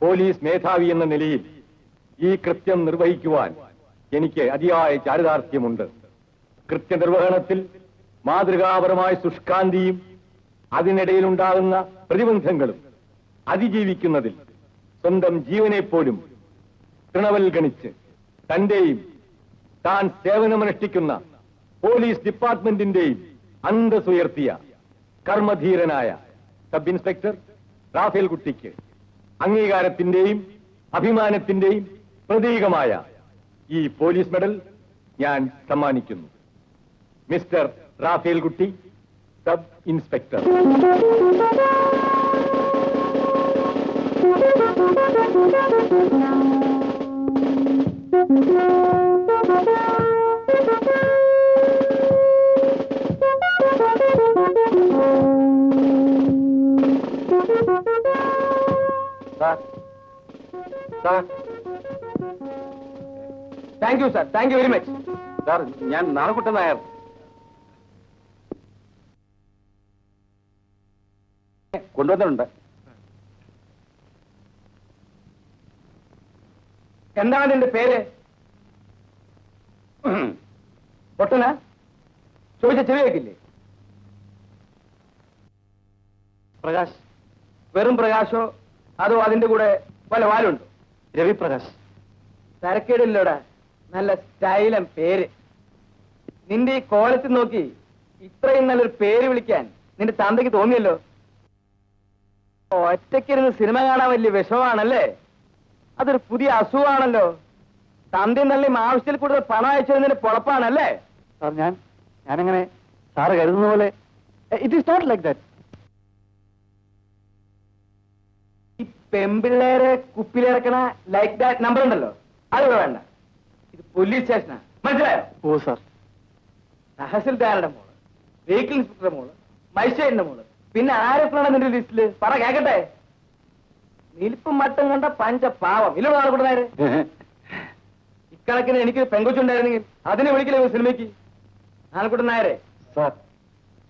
Police മേധാവി എന്ന നിലയിൽ ഈ കൃത്യം നിർവഹിക്കുവാൻ എനിക്ക് അതിയായ ചാരിതാർത്ഥ്യമുണ്ട്. കൃത്യനിർവഹണത്തിൽ മാതൃകാപരമായ ശുഷ്കാന്തിയും അതിനിടയിലുണ്ടാകുന്ന പ്രതിബന്ധങ്ങളും അതിജീവിക്കുന്നതിൽ സ്വന്തം ജീവനെപ്പോലും തൃണവൽഗണിച്ച് തന്റെയും താൻ സേവനമനുഷ്ഠിക്കുന്ന പോലീസ് ഡിപ്പാർട്ട്മെന്റിന്റെയും അന്തസ്സുയർത്തിയ കർമ്മധീരനായ സബ് ഇൻസ്പെക്ടർ റാഫേൽ കുട്ടിക്ക് അംഗീകാരത്തിന്റെയും അഭിമാനത്തിന്റെയും പ്രതീകമായ ഈ പോലീസ് മെഡൽ ഞാൻ സമ്മാനിക്കുന്നു. മിസ്റ്റർ റാഫേൽ കുട്ടി, sub inspector. Thank you sir, thank you very much sir. ഞാൻ നാളെക്കുട്ടൻ നായർ. കൊണ്ടുവന്നിട്ടുണ്ട്. എന്താണ് നിന്റെ പേര്? പൊട്ടന ചോദിച്ച ചെവി വെക്കില്ലേ? പ്രകാശ്. വെറും പ്രകാശോ അതോ അതിന്റെ കൂടെ വല്ല വാലുണ്ടോ? രവിപ്രകാശ്. തരക്കേടില്ലോടാ, നല്ല സ്റ്റൈലം പേര്. നിന്റെ ഈ കോലത്തിൽ നോക്കി ഇത്രയും നല്ലൊരു പേര് വിളിക്കാൻ നിന്റെ തന്തയ്ക്ക് തോന്നിയല്ലോ. ഒറ്റയ്ക്കിരുന്ന് സിനിമ കാണാൻ വലിയ വിഷമാണല്ലേ? അതൊരു പുതിയ അസുഖമാണല്ലോ. തന്തയും തള്ളിയും ആവശ്യത്തിൽ കൂടുതൽ പണം അയച്ചതിന്റെ പൊളപ്പാണല്ലേ? സാർ, ഞാനങ്ങനെ സാറ് കരുതുന്ന പോലെ it is not like that. ഈ പെമ്പിള്ളേരെ കുപ്പിലിറക്കണ ലൈക്ക് ദാറ്റ് നമ്പർ ഉണ്ടല്ലോ, അത് വേണ്ട. ഇത് പോലീസ് സ്റ്റേഷനാ, മനസ്സിലായോ? ഓ സാർ. തഹസിൽദാരുടെ മോള്, വെഹിക്കിൾ ഇൻസ്പെക്ടറുടെ മോള്, മജിസ്ട്രേറ്റിന്റെ മോള്, പിന്നെ ആരൊക്കെയാണ് നിന്റെ ലിസ്റ്റില്? പറ കേക്കട്ടെ. നിൽപ്പും മട്ടും കണ്ട പഞ്ച പാവം ഇല്ല നാളെക്കൂടെ നേരെ. ഇക്കണക്കിന് എനിക്ക് പെങ്കൊച്ചുണ്ടായിരുന്നെങ്കിൽ അതിനെ വിളിക്കില്ല സിനിമയ്ക്ക്. നാളെക്കൂടെ നേരെ സാർ,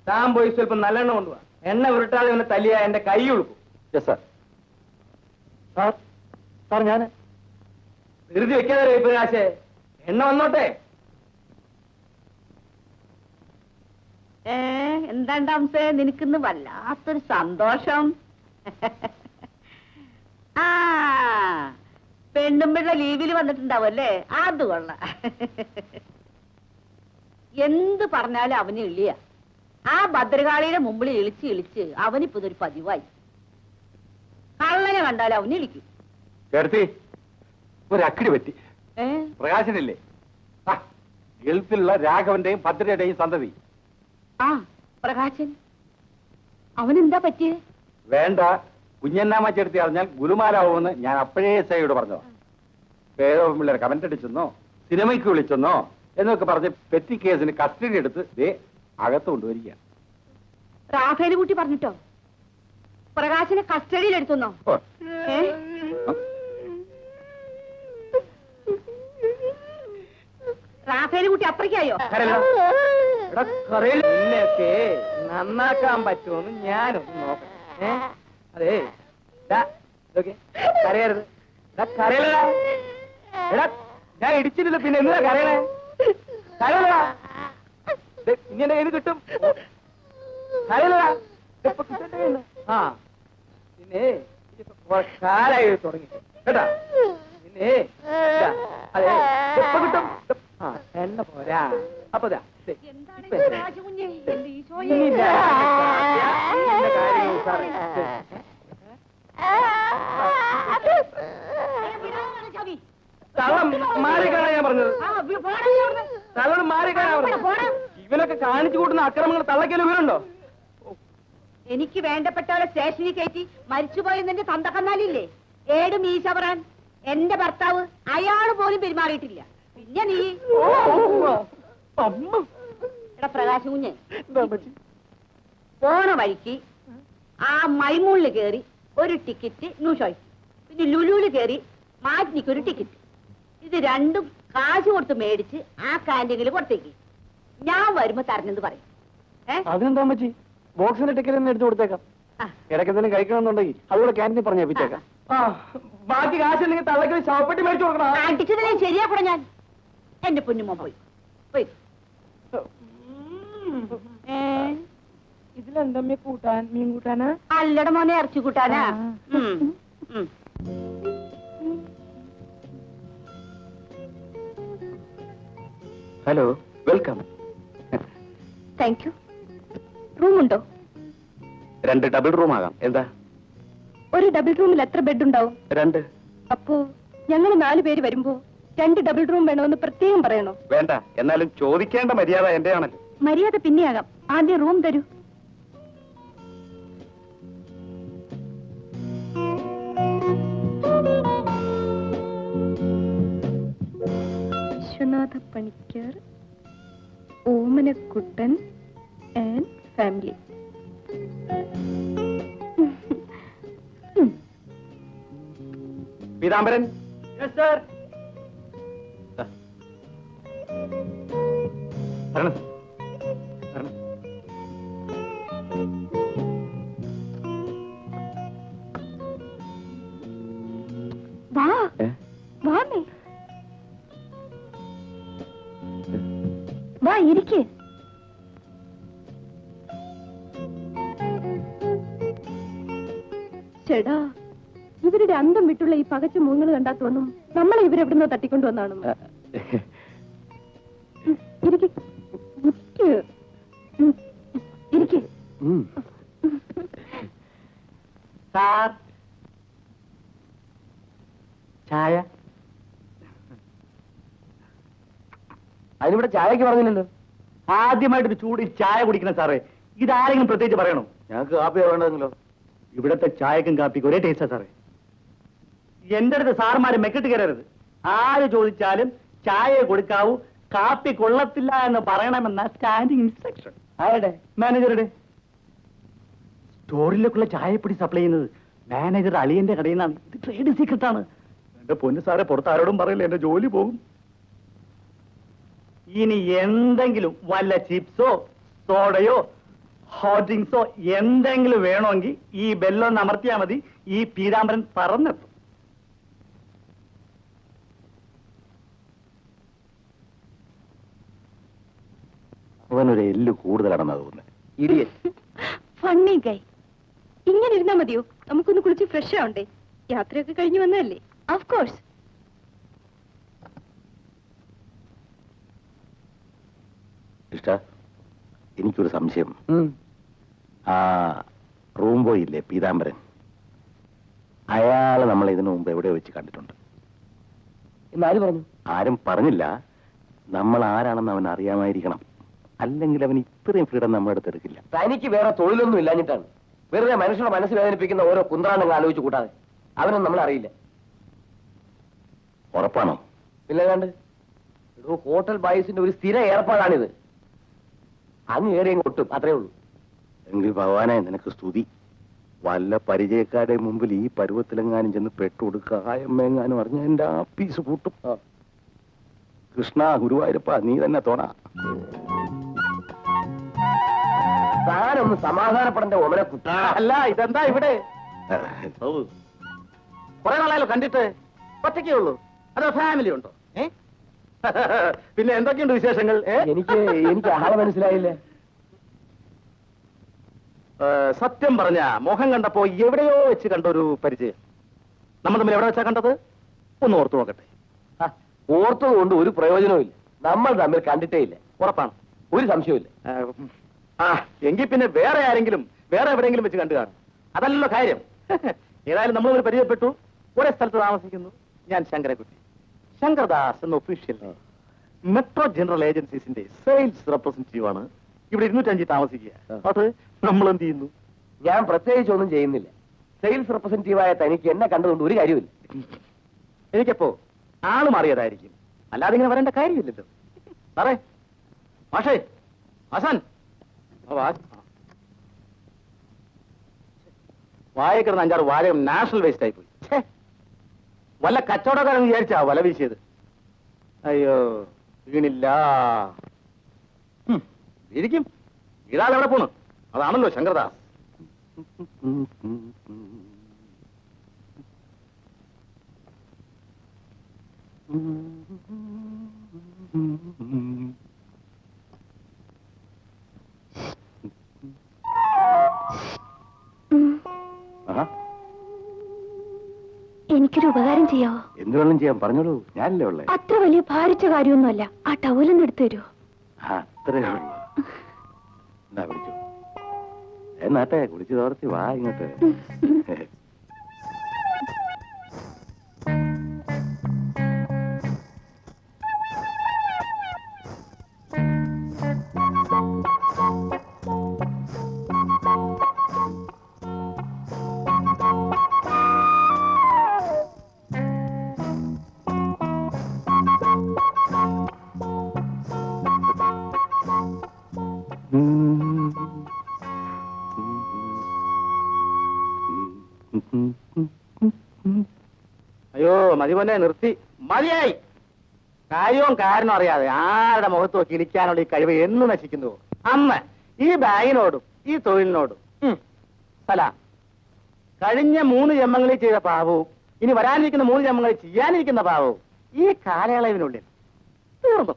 താൻ പോയി സ്വല്പം നല്ലെണ്ണ കൊണ്ടുപോവാ. എണ്ണ ഉരുട്ടാതെ ഇവനെ തല്ലിയ എന്റെ കൈ ഉളുക്കും. Yes sir. സാർ, സാർ ഞാൻ ധൃതി വെക്കാതെ പ്രകാശേ, എണ്ണ വന്നോട്ടെ. എന്താണ്ടാംസേ നിനക്കിന്ന് വല്ലാത്തൊരു സന്തോഷം. ആ, പെണ്ണുമ്പിള്ള ലീവിൽ വന്നിട്ടുണ്ടാവല്ലേ? അത് കൊള്ള. എന്ത് പറഞ്ഞാലും അവന് ഇളിയ. ആ ഭദ്രകാളിയുടെ മുമ്പിൽ ഇളിച്ച് ഇളിച്ച് അവനിപ്പോ ഇതൊരു പതിവായി. കള്ളനെ കണ്ടാലും അവന് ഇളിക്കും. ഒരു അക്കിടി പറ്റി. പ്രകാശനില്ലേ, ഗൾഫിലുള്ള രാഘവന്റെയും ഭദ്രയുടെയും സന്തതി. ആ പ്രകാശൻ, അവനെന്താ പറ്റിയേ? വേണ്ട, കുഞ്ഞന്നാമ്മച്ചെടുത്തി അറിഞ്ഞാൽ ഗുലുമാലാവുമെന്ന് ഞാൻ അപ്പോഴേ സയോട് പറഞ്ഞോ. പേരോ പിള്ളേർ കമന്റ് അടിച്ചെന്നോ സിനിമയ്ക്ക് വിളിച്ചെന്നോ എന്നൊക്കെ പറഞ്ഞ് പെറ്റി കേസിന് കസ്റ്റഡി എടുത്ത് ദേ അകത്ത് കൊണ്ടുവരിക. റാഫേൽ കുട്ടി പറഞ്ഞിട്ടോ പ്രകാശിനെ കസ്റ്റഡിയിൽ എടുത്തുന്നോ? റാഫേൽ കുട്ടി അപ്പുറയ്ക്കായോ? നിന്നെയൊക്കെ നന്നാക്കാൻ പറ്റുമെന്ന് ഞാനൊന്ന് നോക്കാം. അതെ, കരയരുത്. കരയലടാ. എടാ, ഞാൻ ഇടിച്ചിട്ടില്ല, പിന്നെ എന്താ കരയണേ? കരയലടാ. ഇങ്ങനെ ഏത് കിട്ടും? കരയലടാ. ആ, പിന്നെ കാലായി തുടങ്ങി കേട്ടാ. പിന്നെ അതെ, എപ്പ കിട്ടും? എണ്ണ പോരാ. അപ്പൊ തളം മാറിക്കാണാ ഞാൻ പറഞ്ഞത്. തളം മാറിക്കാണാ പറഞ്ഞത്. ഇവനൊക്കെ കാണിച്ചു കൂട്ടുന്ന അക്രമങ്ങൾ തള്ളക്കല് വീരുണ്ടോ? എനിക്ക് വേണ്ടപ്പെട്ടവരെ സ്റ്റേഷനിൽ കയറ്റി മരിച്ചുപോയെന്നെ തന്തക്കന്നാലില്ലേ ഏട് മീശവറാൻ എന്റെ ഭർത്താവ് അയാള് പോലും പെരുമാറിയിട്ടില്ല. പിന്നെ നീ എടാ പ്രകാശ് കുഞ്ഞ്, പോണ വഴിക്ക് ആ മൈമൂളില് കേറി ഒരു ടിക്കറ്റ് ന്യൂ ചോയ്സ്, പിന്നെ ലുലുവില് കേറി മാറ്റിനിക്കൊരു ടിക്കറ്റ്. ഇത് രണ്ടും കാശ് കൊടുത്ത് മേടിച്ച് ആ കാന്റീനിൽ കൊടുത്തേക്ക്. ഞാൻ വരുമ്പോ തരണെന്ന് പറയും. അതിനെന്താ പറ്റി? ബോക്സിന്റെ ടിക്കറ്റ് തന്നെ എടുത്തു കൊടുത്തേക്കാം. ഇടയ്ക്ക് എന്തെങ്കിലും കഴിക്കണമെന്നുണ്ടെങ്കിൽ അതുകൂടെ ക്യാൻറ്റീനിൽ പറഞ്ഞേപ്പിച്ചേക്കാം. ബാക്കി കാശില്ലെങ്കിൽ തള്ളക്ക് ശവപ്പെട്ടി മേടിച്ചു കൊടുക്കണം. അടിച്ചതിനെ ശരിയാക്കണം ഞാൻ. എന്റെ പൊന്നുമോ പോയി പോയി. ഇതിലെന്തമ്മ കൂട്ടാൻ? മീൻ കൂട്ടാനാ? അല്ലട മോനെ, ഇറച്ചി കൂട്ടാനാ. Hello, welcome. Thank you. റൂമുണ്ടോ? 2 ഡബിൾ റൂം ആകാം. എന്താ? ഒരു ഡബിൾ റൂമിൽ എത്ര ബെഡ് ഉണ്ടാവും? 2. അപ്പോ ഞങ്ങൾ 4 പേര് വരുമ്പോ 2 ഡബിൾ റൂം വേണമെന്ന് പ്രത്യേകം പറയണോ? വേണ്ട, എന്നാലും ചോദിക്കേണ്ട മര്യാദ എന്റെ ആണല്ലോ. മര്യാദ പിന്നെയാകാം, ആദ്യം റൂം തരൂ. Viswanatha Panicker, Omanakuttan and family. Peethambaran. Yes, sir. വരണം. വരണം. വാ ഏ? വാ നീ വാ, ഇരിക്കേ. ചേടാ, ഇവരുടെ അന്തം വിട്ടുള്ള ഈ പകച്ച മുഖങ്ങൾ കണ്ടാ തോന്നും നമ്മളെ ഇവരെവിടുന്നോ തട്ടിക്കൊണ്ടുവന്നാണെന്ന്. സാർ, ചായ. അതിനിവിടെ ചായക്ക് പറഞ്ഞില്ലല്ലോ. ആദ്യമായിട്ടൊരു ചൂട് ചായ കുടിക്കണം സാറേ. ഇതാരെങ്കിലും പ്രത്യേകിച്ച് പറയണോ? ഞങ്ങൾക്ക് കാപ്പി വേണ്ടതെങ്കിലോ? ഇവിടത്തെ ചായക്കും കാപ്പിക്കും ഒരേ ടേസ്റ്റാ സാറേ. എന്റെ അടുത്ത് സാറുമാര് മെക്കിട്ട് കയറരുത്. ആര് ചോദിച്ചാലും ചായ കൊടുക്കാവൂ, കാപ്പി കൊള്ളത്തില്ല എന്ന് പറയണമെന്ന സ്റ്റാൻഡിംഗ് ഇൻസ്ട്രക്ഷൻ. ആരുടെ? മാനേജറുടെ. സ്റ്റോറിലേക്കുള്ള ചായപ്പൊടി സപ്ലൈ ചെയ്യുന്നത് മാനേജർ അളിയന്റെ കടയിൽ നിന്നാണ്. ഇത് ട്രേഡ് സീക്രട്ട് ആണ്. എന്റെ പൊന്നു സാറെ, പുറത്ത് ആരോടും പറയില്ല, എന്റെ ജോലി പോകും. ഇനി എന്തെങ്കിലും വല്ല ചിപ്സോ സോഡയോ ഹോട്ട് ഡ്രിങ്ക്സോ എന്തെങ്കിലും വേണമെങ്കിൽ ഈ ബെല്ലൊന്ന് അമർത്തിയാൽ മതി. ഈ പീതാംബരൻ പറന്നെത്തും. അവനൊരു എല്ല് കൂടുതലാണെന്നാ തോന്നുന്നത്. ഫണ്ണി ഗൈ. ഇങ്ങനെ ഇരുന്നാ മതിയോ? നമുക്കൊന്ന് കുളിച്ച് ഫ്രഷ് ആവണ്ടേ? യാത്രയൊക്കെ കഴിഞ്ഞു വന്നതല്ലേ? Of course. ഇഷ്ട, എനിക്കൊരു സംശയം. ആ റൂം ബോയ് ഇല്ലേ, പീതാംബരൻ, അയാളെ നമ്മൾ ഇതിനു മുമ്പ് എവിടെ വെച്ച് കണ്ടിട്ടുണ്ട്? എന്നാര് പറഞ്ഞു? ആരും പറഞ്ഞില്ല. നമ്മൾ ആരാണെന്ന് അവൻ അറിയാമായിരിക്കണം. അല്ലെങ്കിൽ അവൻ ഇത്രയും ഫ്രീഡം നമ്മുടെ അടുത്ത് എടുക്കില്ല. തനിക്ക് വേറെ തൊഴിലൊന്നും ഇല്ലാഞ്ഞിട്ടാണ്. വെറുതെ മനുഷ്യരുടെ മനസ്സ് വേദനിപ്പിക്കുന്ന ഓരോ കുന്ത്രാണ്ടങ്ങൾ ആലോചിച്ച് കൂട്ടാതെ. അവനൊന്നും നമ്മളെ അറിയില്ല. ഉറപ്പാണോ? പിന്നെ കണ്ട് ഒരു ഹോട്ടൽ ബോയ്സിന്റെ ഒരു സ്ഥിര ഏർപ്പാടാണിത്. അങ്ങ് കയറി അങ്ങ് ഒട്ടും, അത്രേ ഉള്ളൂ. എങ്കിൽ ഭഗവാനെ നിനക്ക് സ്തുതി. വല്ല പരിചയക്കാരുടെ മുമ്പിൽ ഈ പരുവത്തിലെങ്ങാനും ചെന്ന് പെട്ടുകൊടുക്കായമെങ്ങാനും അറിഞ്ഞ എന്റെ ആപ്പീസ് പൂട്ടും. കൃഷ്ണ ഗുരുവായൂരപ്പ, നീ തന്നെ തോണ. താനൊന്ന് സമാധാനപ്പെടേണ്ട ഓമനെ കുട്ട. അല്ല, ഇതെന്താ ഇവിടെ? കുറെ നാളായാലോ കണ്ടിട്ട്. ഒറ്റയ്ക്കേ ഉള്ളൂ അതോ ഫാമിലി ഉണ്ടോ? പിന്നെ എന്തൊക്കെയുണ്ട് വിശേഷങ്ങൾ? എനിക്ക് ആളെ മനസ്സിലായില്ലേ? സത്യം പറഞ്ഞ മുഖം കണ്ടപ്പോ എവിടെയോ വെച്ച് കണ്ടൊരു പരിചയം. നമ്മൾ തമ്മിൽ എവിടെ വെച്ചാ കണ്ടത്? ഒന്ന് ഓർത്തു നോക്കട്ടെ. ഓർത്തത് കൊണ്ട് ഒരു പ്രയോജനവും ഇല്ല. നമ്മൾ തമ്മിൽ കണ്ടിട്ടേ ഇല്ല. ഉറപ്പാണ്? ഒരു സംശയവും ഇല്ല. എങ്കിൽ പിന്നെ വേറെ ആരെങ്കിലും വേറെ എവിടെയെങ്കിലും വെച്ച് കണ്ടു കാണും. അതല്ലല്ലോ കാര്യം. ഏതായാലും നമ്മളൊരു പരിചയപ്പെട്ടു. ഒരേ സ്ഥലത്ത് താമസിക്കുന്നു. ഞാൻ ശങ്കരക്കുട്ടി, ശങ്കർദാസ് എന്ന ഒഫീഷ്യൽ മെട്രോ ജനറൽ ഏജൻസീസിന്റെ സെയിൽസ് റെപ്രസെന്റേറ്റീവ് ആണ്. ഇവിടെ 205 താമസിക്കുക. അത് നമ്മൾ എന്ത് ചെയ്യുന്നു? ഞാൻ പ്രത്യേകിച്ച് ഒന്നും ചെയ്യുന്നില്ല. സെയിൽസ് റെപ്രസെന്റേറ്റീവായ തനിക്ക് എന്നെ കണ്ടുകൊണ്ട് ഒരു കാര്യമില്ല. എനിക്കപ്പോ ആള് മാറിയതായിരിക്കും, അല്ലാതെ ഇങ്ങനെ വരേണ്ട കാര്യമില്ലല്ലോ. സാറേ, മാഷേ, ആശാൻ, വായക്കിടന്ന് 5-6 വാഴയും നാഷണൽ വേസ്റ്റ് ആയി പോയി. വല്ല കച്ചവടക്കാരെന്ന് വിചാരിച്ചാ വല വീശിയത്. അയ്യോ, വീണില്ല. ഇരിക്കും. ഇയാൾ എവിടെ പോണു? അതാണല്ലോ ശങ്കർദാസ്. 1 എനിക്കൊരു ഉപകാരം ചെയ്യാവോ? എന്ത് വേണം ചെയ്യാൻ പറഞ്ഞോളൂ, ഞാനല്ലേ ഉള്ളേ. അത്ര വലിയ ഭാരിച്ച കാര്യമൊന്നുമല്ല. ആ ടവലൊന്നും എടുത്തു തരുമോ? അത്രേ ഉള്ളൂ. എന്നാ പിടിച്ചു. എന്നാട്ടെ കുടിച്ചു തോർത്തി വാ ഇങ്ങോട്ട്. അയ്യോ മതി പോലെ നിർത്തി, മതിയായി. കാര്യവും കാരണം അറിയാതെ ആരുടെ മുഖത്ത് നോക്കി ഇരിക്കാനുള്ള ഈ കഴിവ് എന്ന് നശിക്കുന്നു. അമ്മ ഈ ബാങ്കിനോടും ഈ തൊഴിലിനോടും സലാം. കഴിഞ്ഞ 3 ജന്മങ്ങളിൽ ചെയ്ത പാപവും ഇനി വരാനിരിക്കുന്ന 3 ജന്മങ്ങളിൽ ചെയ്യാനിരിക്കുന്ന പാപവും ഈ കാലയളവിനുള്ളിൽ തീർന്നു.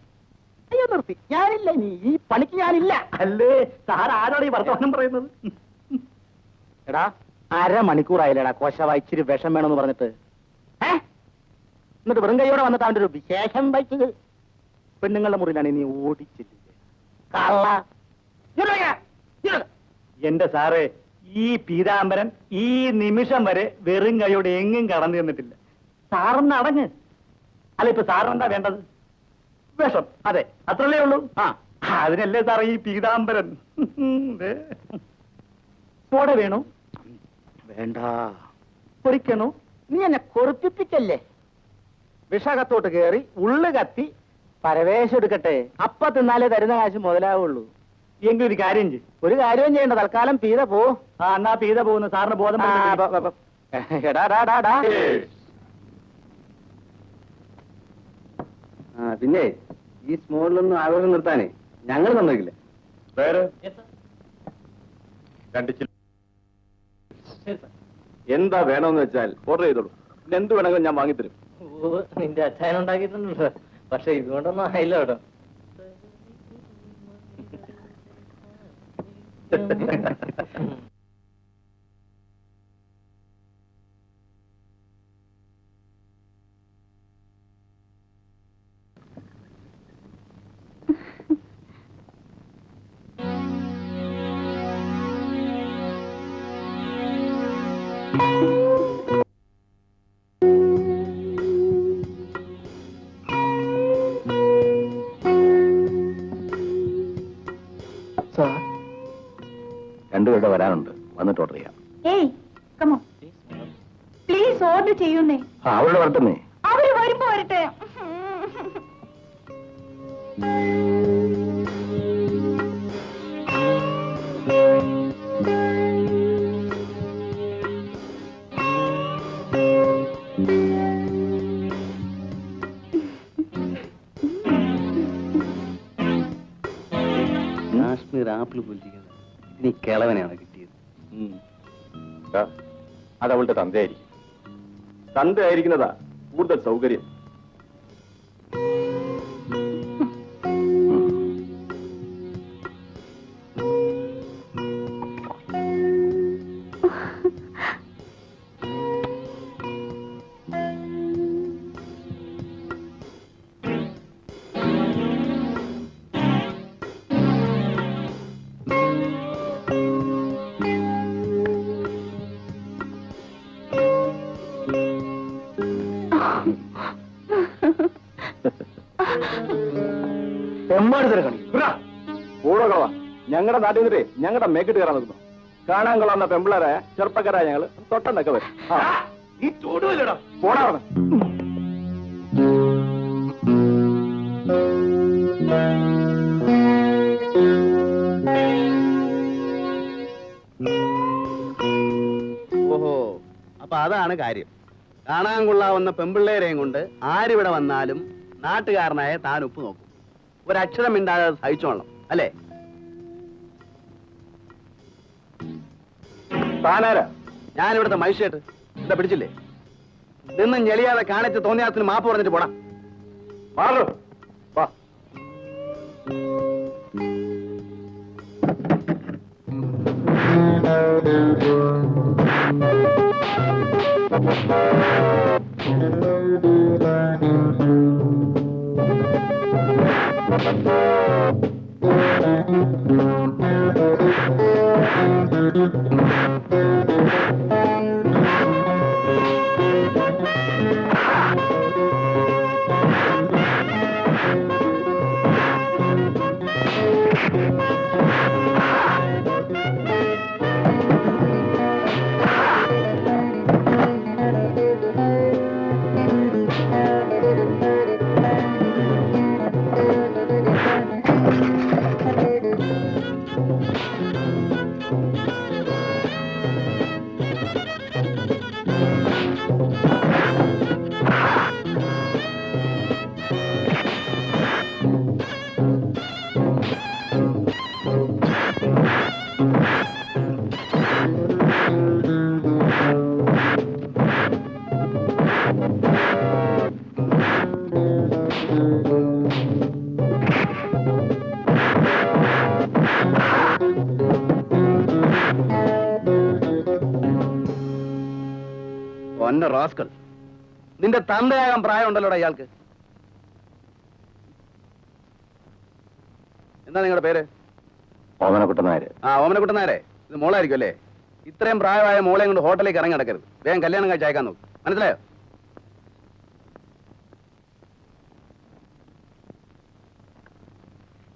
അയ്യോ നിർത്തി, ഞാനില്ല, ഇനി ഈ പണിക്ക് ഞാനില്ല. അല്ലേ സാർ ആരോട് ഈ വർത്തമാനം പറയുന്നത്? എടാ 1/2 മണിക്കൂറായില്ലേടാ കോശവാ ഇച്ചിരി വിഷം വേണമെന്ന് പറഞ്ഞിട്ട്. എന്നിട്ട് വെറും കൈയോടെ വന്നിട്ട് അവന്റെ ഒരു വിശേഷം വയ്ക്കുന്നത്. പെണ്ണുങ്ങളുടെ മുറിയിലാണ് നീ ഓടിച്ചില്ലേ കള്ള. എന്റെ സാറേ, ഈ പീതാംബരൻ ഈ നിമിഷം വരെ വെറും കൈയോടെ എങ്ങും കടന്നു തന്നിട്ടില്ല. സാറിന് അടങ്ങ്. അല്ല ഇപ്പൊ സാറിനെന്താ വേണ്ടത്? വിഷം, അതെ അത്രല്ലേ ഉള്ളൂ. അതിനല്ലേ സാറേ ഈ പീതാംബരൻ. സോഡ വേണോ? വേണ്ട. പൊരിക്കണോ? നീ എന്നെ കൊറിപ്പിക്കല്ലേ. വിഷകത്തോട്ട് കയറി ഉള്ളു കത്തി പരവേശം എടുക്കട്ടെ. അപ്പ തിന്നാലേ തരുന്ന കാശ് മുതലാവുള്ളൂ. എങ്കിൽ ഒരു കാര്യം ചെയ്യും. ഒരു കാര്യവും ചെയ്യണ്ട, തൽക്കാലം പീത പോ. എന്നാ പീത പോകുന്നു. സാറിന് ബോധം. പിന്നെ ഈ സ്മോളിലൊന്നും ആഘോഷം നിർത്താനേ ഞങ്ങൾ സമ്മതിക്കില്ല. എന്താ വേണമെന്ന് വെച്ചാൽ ഓർഡർ ചെയ്തോളൂ. പിന്നെ എന്ത് വേണമെങ്കിലും ഞാൻ വാങ്ങിത്തരും. നിന്റെ അച്ഛൻ ഉണ്ടാക്കിയിട്ടുണ്ടല്ലോ, പക്ഷെ ഇതുകൊണ്ടൊന്നും ആയില്ല കേട്ടോ. രണ്ടുപേരുടെ വരാനുണ്ട്, വന്നിട്ട് ഓർഡർ ചെയ്യാം. ഏയ് കമോ പ്ലീസ് ഓർഡർ ചെയ്യുന്നേ. അവളുടെ വരട്ടെന്നേ. അവര് വരുമ്പോ വരട്ടെ. കാശ്മീർ ആപ്പിൾ പൊലിക്കുന്നത് ഇതിന് കിളവനെയാണ് കിട്ടിയത്. അതവളുടെ തന്തയായിരിക്കും. തന്തയായിരിക്കുന്നതാ കൂടുതൽ സൗകര്യം. ഓടോകളവാ ഞങ്ങളുടെ നാട്ടിൽ നിന്നിട്ടേ ഞങ്ങളുടെ മേക്കിട്ട് കയറാൻ നിൽക്കുന്നു. കാണാൻ കൊള്ളാവുന്ന പെമ്പിളരെ ചെറുപ്പക്കാരായ ഞങ്ങള് തൊട്ടെന്നൊക്കെ വരും. പോടാ. ഓഹോ, അപ്പൊ അതാണ് കാര്യം. കാണാൻ കൊള്ളാവുന്ന പെമ്പിള്ളേരെയും കൊണ്ട് ആരിവിടെ വന്നാലും നാട്ടുകാരനായ താൻ ഉപ്പ് നോക്കും. ഒരക്ഷരം മിണ്ടാതെ സഹിച്ചോളണം അല്ലേ? താനാരാ? ഞാനിവിടുത്തെ മജിസ്ട്രേറ്റ്. എന്താ പിടിച്ചില്ലേ? നിന്നും ഞെളിയാതെ കാണിച്ച് തോന്നിയാത്തിന് മാപ്പ് പറഞ്ഞിട്ട് പോടാ. മാറു വാ. ഒന്ന റാസ്കൽ, നിന്റെ തന്തയാകാൻ പ്രായമുണ്ടല്ലോടാ ഇയാൾക്ക്. എന്താ നിങ്ങളുടെ പേര്? ഓമനക്കുട്ടനാര്. ആ, ഓമനക്കുട്ടനാരെ. ഇത് മോളായിരിക്കും അല്ലേ? ഇത്രയും പ്രായമായ മോളെയും കൊണ്ട് ഹോട്ടലിലേക്ക് ഇറങ്ങി നടക്കരുത്. വേഗം കല്യാണം കഴിച്ച് അയക്കാൻ നോക്കും. മനസ്സിലായോ?